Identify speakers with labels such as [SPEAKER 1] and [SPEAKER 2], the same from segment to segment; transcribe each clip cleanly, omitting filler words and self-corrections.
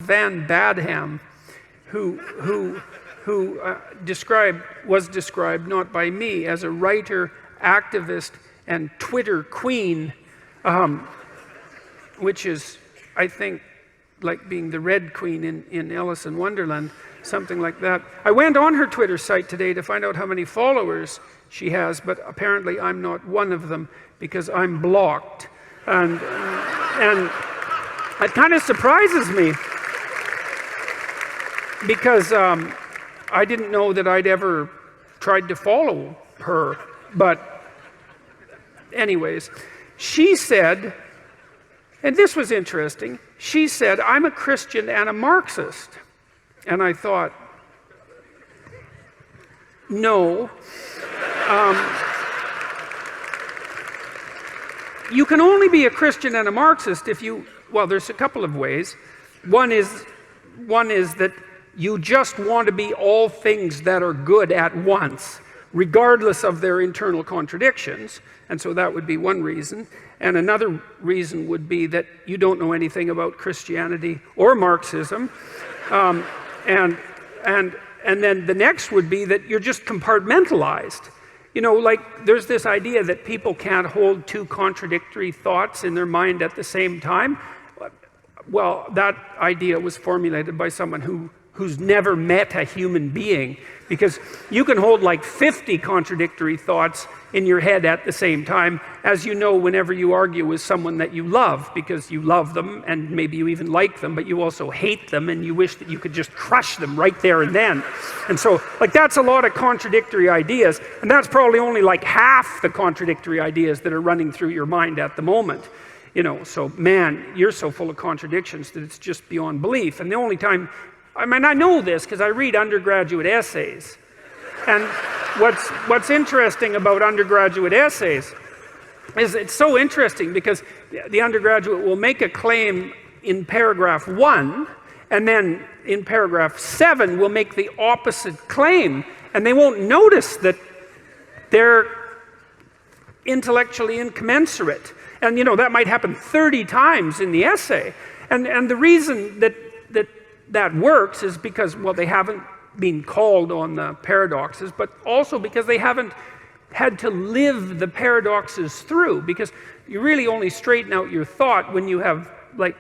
[SPEAKER 1] Van Badham, who was described not by me as a writer, activist, and Twitter queen, which is, I think, like being the Red Queen in Alice in Wonderland, something like that. I went on her Twitter site today to find out how many followers she has, but apparently I'm not one of them because I'm blocked. And it kind of surprises me because I didn't know that I'd ever tried to follow her. But anyways, she said, and this was interesting, she said, I'm a Christian and a Marxist. And I thought, no. You can only be a Christian and a Marxist if you, well, there's a couple of ways. One is that you just want to be all things that are good at once, regardless of their internal contradictions. And so that would be one reason. And another reason would be that you don't know anything about Christianity or Marxism. And then the next would be that you're just compartmentalized. You know, like there's this idea that people can't hold two contradictory thoughts in their mind at the same time. Well, that idea was formulated by someone who's never met a human being, because you can hold like 50 contradictory thoughts in your head at the same time, as you know, whenever you argue with someone that you love, because you love them and maybe you even like them, but you also hate them and you wish that you could just crush them right there and then. And so, like, that's a lot of contradictory ideas, and that's probably only like half the contradictory ideas that are running through your mind at the moment. You know, so man, you're so full of contradictions that it's just beyond belief. And the only time, I mean, I know this because I read undergraduate essays. And what's interesting about undergraduate essays is it's so interesting because the undergraduate will make a claim in paragraph 1, and then in paragraph 7 will make the opposite claim, and they won't notice that they're intellectually incommensurate. And you know, that might happen 30 times in the essay. And the reason that works is because, well, they haven't been called on the paradoxes, but also because they haven't had to live the paradoxes through, because you really only straighten out your thought when you have like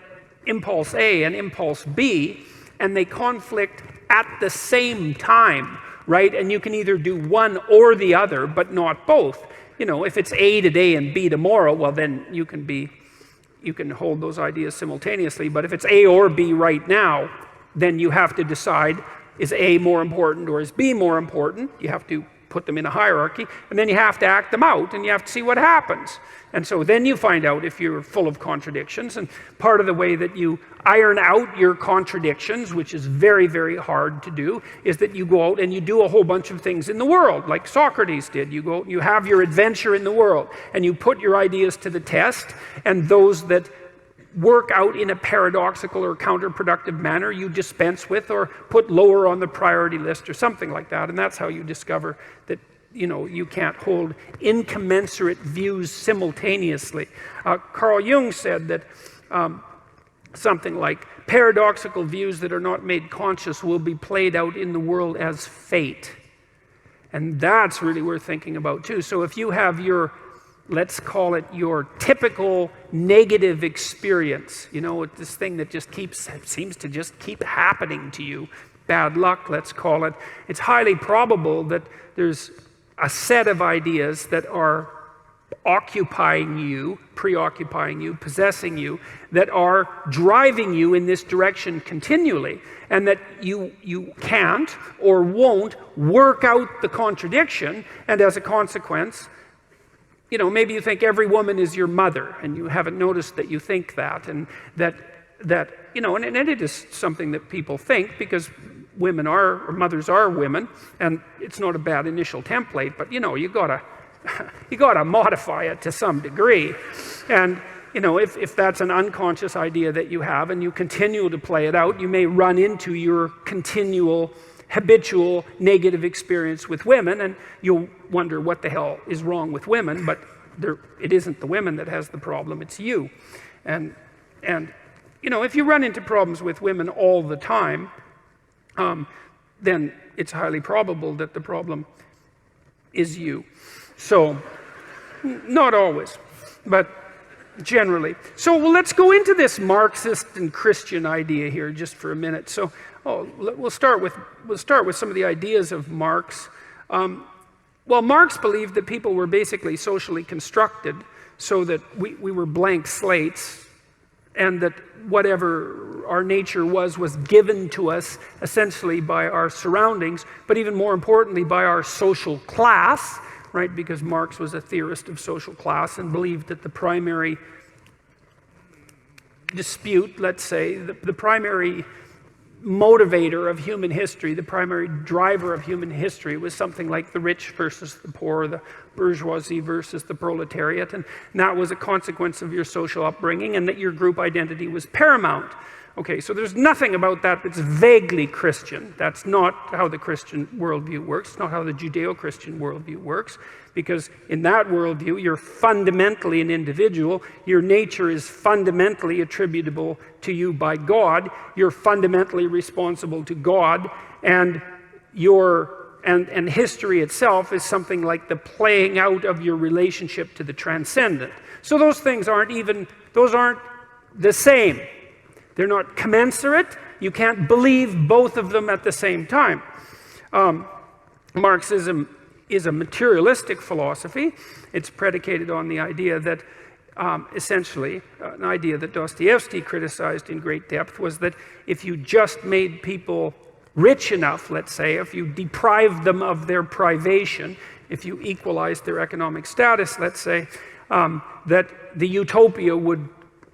[SPEAKER 1] impulse A and impulse B, and they conflict at the same time, right? And you can either do one or the other, but not both. You know, if it's A today and B tomorrow, well, then you can hold those ideas simultaneously. But if it's A or B right now, then you have to decide, is A more important or is B more important? You have to put them in a hierarchy, and then you have to act them out, and you have to see what happens. And so then you find out if you're full of contradictions, and part of the way that you iron out your contradictions, which is very, very hard to do, is that you go out and you do a whole bunch of things in the world, like Socrates did. You go out and you have your adventure in the world, and you put your ideas to the test, and those that work out in a paradoxical or counterproductive manner you dispense with or put lower on the priority list or something like that. And that's how you discover that, you know, you can't hold incommensurate views simultaneously. Carl Jung said that something like, paradoxical views that are not made conscious will be played out in the world as fate. And that's really worth thinking about too. So if you have your, let's call it your typical negative experience, you know, this thing that just seems to just keep happening to you, bad luck, let's call it, it's highly probable that there's a set of ideas that are occupying you, preoccupying you, possessing you, that are driving you in this direction continually, and that you can't or won't work out the contradiction, and as a consequence, you know, maybe you think every woman is your mother, and you haven't noticed that you think that, and that you know, and it is something that people think, because women are, or mothers are women, and it's not a bad initial template, but you know, you gotta modify it to some degree. And you know, if that's an unconscious idea that you have and you continue to play it out, you may run into your continual habitual negative experience with women, and you'll wonder what the hell is wrong with women, but it isn't the women that has the problem, it's you. And if you run into problems with women all the time, then it's highly probable that the problem is you. So, not always, but generally. So let's go into this Marxist and Christian idea here just for a minute. So we'll start with some of the ideas of Marx. Well, Marx believed that people were basically socially constructed so that we were blank slates, and that whatever our nature was given to us essentially by our surroundings, but even more importantly by our social class, right? Because Marx was a theorist of social class and believed that the primary dispute, let's say, the primary motivator of human history, the primary driver of human history was something like the rich versus the poor, the bourgeoisie versus the proletariat, and that was a consequence of your social upbringing, and that your group identity was paramount. Okay, so there's nothing about that that's vaguely Christian. That's not how the Christian worldview works. It's not how the Judeo-Christian worldview works, because in that worldview, you're fundamentally an individual. Your nature is fundamentally attributable to you by God. You're fundamentally responsible to God, and and history itself is something like the playing out of your relationship to the transcendent. So those things aren't the same. They're not commensurate. You can't believe both of them at the same time. Marxism is a materialistic philosophy. It's predicated on the idea that, essentially, an idea that Dostoevsky criticized in great depth was that if you just made people rich enough, let's say, if you deprived them of their privation, if you equalized their economic status, let's say, that the utopia would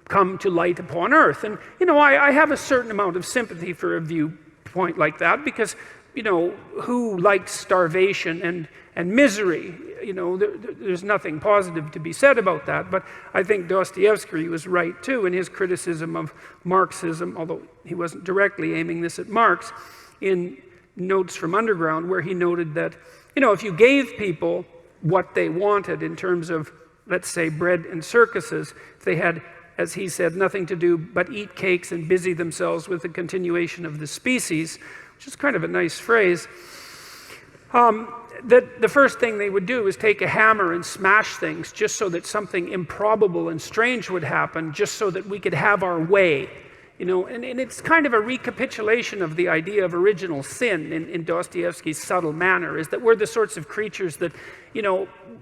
[SPEAKER 1] come to light upon earth. And, I have a certain amount of sympathy for a viewpoint like that, because, who likes starvation and misery? There's nothing positive to be said about that. But I think Dostoevsky was right, too, in his criticism of Marxism, although he wasn't directly aiming this at Marx, in Notes from Underground, where he noted that, if you gave people what they wanted in terms of, let's say, bread and circuses, if they had, as he said, nothing to do but eat cakes and busy themselves with the continuation of the species, which is kind of a nice phrase, that the first thing they would do is take a hammer and smash things just so that something improbable and strange would happen, just so that we could have our way. And it's kind of a recapitulation of the idea of original sin in Dostoevsky's subtle manner, is that we're the sorts of creatures that,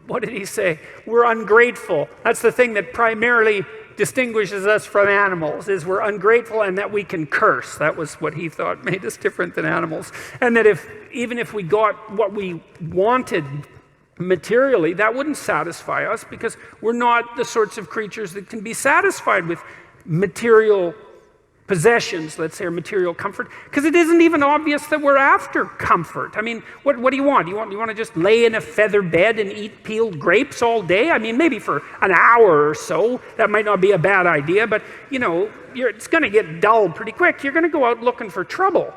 [SPEAKER 1] what did he say? We're ungrateful. That's the thing that primarily distinguishes us from animals, is we're ungrateful and that we can curse. That was what he thought made us different than animals. And that even if we got what we wanted materially, that wouldn't satisfy us, because we're not the sorts of creatures that can be satisfied with material possessions, let's say, or material comfort, because it isn't even obvious that we're after comfort. I mean, what do you want? You want to just lay in a feather bed and eat peeled grapes all day? I mean, maybe for an hour or so, that might not be a bad idea, but, it's going to get dull pretty quick. You're going to go out looking for trouble.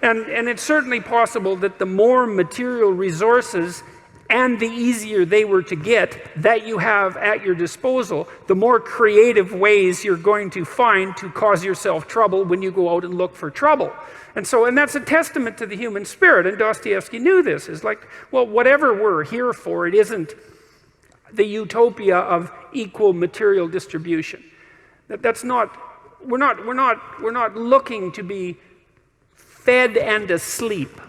[SPEAKER 1] And it's certainly possible that the more material resources and the easier they were to get that you have at your disposal, the more creative ways you're going to find to cause yourself trouble when you go out and look for trouble. And that's a testament to the human spirit, and Dostoevsky knew this. It's like, well, whatever we're here for, it isn't the utopia of equal material distribution. We're not looking to be fed and asleep,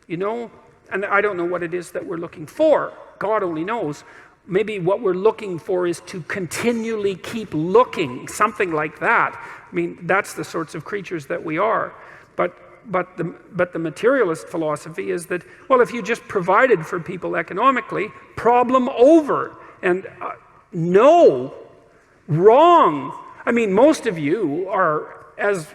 [SPEAKER 1] And I don't know what it is that we're looking for. God only knows. Maybe what we're looking for is to continually keep looking, something like that. I mean, that's the sorts of creatures that we are. But the materialist philosophy is that, well, if you just provided for people economically, problem over. And no, wrong. I mean, most of you are, as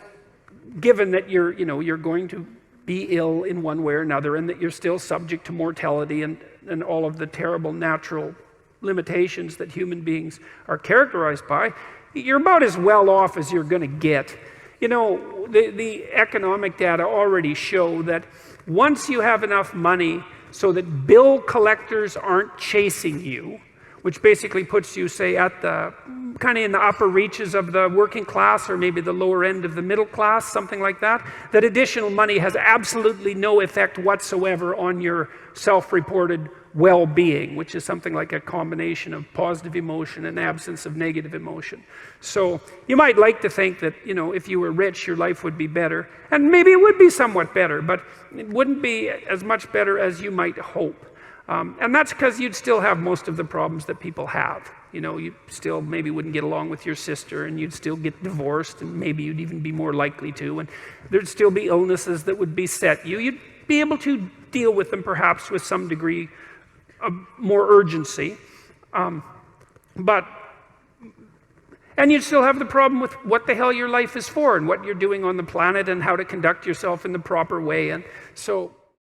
[SPEAKER 1] given that you're going to be ill in one way or another, and that you're still subject to mortality and all of the terrible natural limitations that human beings are characterized by, you're about as well off as you're going to get. The economic data already show that once you have enough money so that bill collectors aren't chasing you, which basically puts you, say, at the kind of in the upper reaches of the working class or maybe the lower end of the middle class, something like that, that additional money has absolutely no effect whatsoever on your self-reported well-being, which is something like a combination of positive emotion and absence of negative emotion. So you might like to think that, you know, if you were rich, your life would be better. And maybe it would be somewhat better, but it wouldn't be as much better as you might hope. And that's because you'd still have most of the problems that people have. You know, you still maybe wouldn't get along with your sister, and you'd still get divorced, and maybe you'd even be more likely to. And there'd still be illnesses that would beset you. You'd be able to deal with them perhaps with some degree of more urgency. And you'd still have the problem with what the hell your life is for and what you're doing on the planet and how to conduct yourself in the proper way. And so